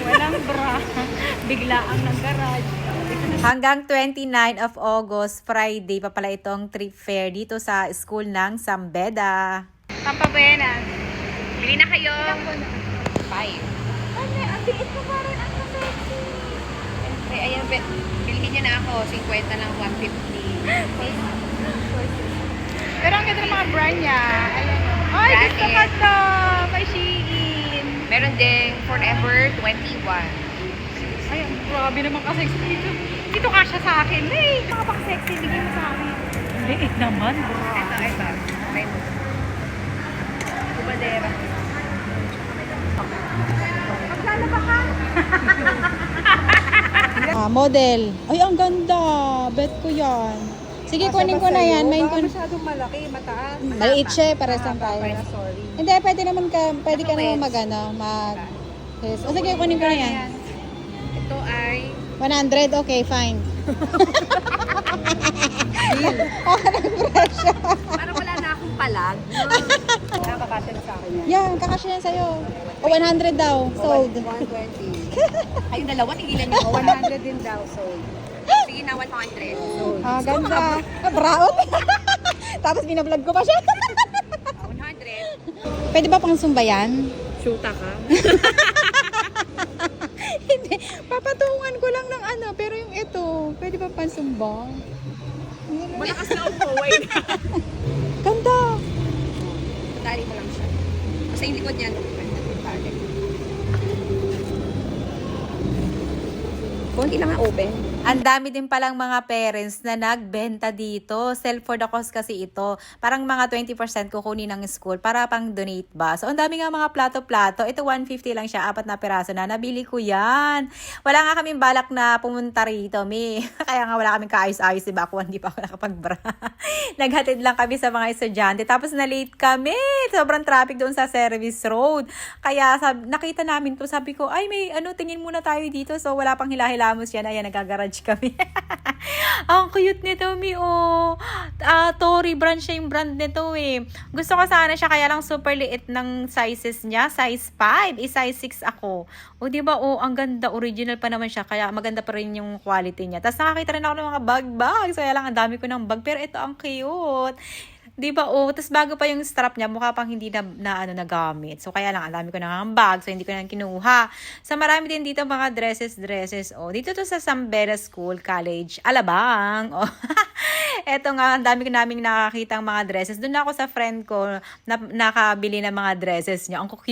Walang bra. Bigla ang nag-garage. Hanggang 29 of August, Friday pa pala itong trip fair dito sa school ng Sambeda. Pampabuenas. Bili na kayo. 5. Ano, ang liit ko pa rin. Ang sexy. Siyempre, ayan, bilhin niyo na ako. 50 lang, 150. Pero ang ganda ng mga brand niya. Ayan o. Ay, gusto ko to. May Shein. Meron ding Forever 21. Ay, grabe naman ka-sexy dito. Dito kasya sa akin. Hey, mga pang-sexy. Bigyan mo sa akin. Liit naman, bro. Ito. May kubadera. Maglalaba ka. Model. Ay, ang ganda. Bet ko yan. Sige, kunin ko na yan. May Masyadong malaki, mataas. maliit siya, pares lang tayo. Sorry. Hindi, pwede ka naman yes. O sige, kunin ko na yan. Ito ay 100, okay, fine. deal. Presyo. Parang wala na akong palag. Nakakasya na sa akin yan. Yan, kakasya yan sa'yo. O 100 daw, sold. 120. Kayong dalawa, tigilan niyo. 100 din daw, sold. Sige na, 100. Sold. Ganda. Brown. Tapos binablog ko pa siya. 100. Pwede ba pang sumbayan? Shoota ka? Hindi. Papatungan ko lang ng ano. Pero yung ito, pwede ba pang sumba? Malakas na ako. Wait. Ganda. Tali mo lang siya. Kasi yung likod niyan. Konti lang ang open. Ang dami din palang mga parents na nagbenta dito. Sell for the cause kasi ito. Parang mga 20% kukunin ng school para pang donate ba. So, ang dami nga mga plato-plato. Ito 150 lang siya. 4 na piraso na. Nabili ko yan. Wala nga kaming balak na pumunta rito, mi. Kaya nga wala kaming kaayos-ayos, diba? Ako hindi pa ako nakapag-bra. Naghatid lang kami sa mga estudyante. Tapos na-late kami. Sobrang traffic doon sa service road. Kaya nakita namin to. Sabi ko, ay may tingin muna tayo dito. So, wala pang hilahilamos yan. Ayan, nagagarage kami. Ang cute nito, mi, oh. Tory brand siya yung brand nito, eh. Gusto ko sana siya, kaya lang super liit ng sizes niya. Size 5. Size 6 ako. O, diba, oh, ang ganda. Original pa naman siya. Kaya maganda pa rin yung quality niya. Tapos nakakita rin ako ng mga bag-bags. Kaya lang, ang dami ko ng bag. Pero ito, ang cute. Di ba, oh, tapos bago pa yung strap niya, mukha pang hindi na nagamit. So, kaya lang, ang dami ko na ng bag, so hindi ko na kinuha. So, marami din dito mga dresses, oh. Dito to sa Sambeda School, College, Alabang, oh. Eto nga, ang dami ko naming nakakitang mga dresses. Doon ako sa friend ko, na nakabili ng mga dresses niya. Ang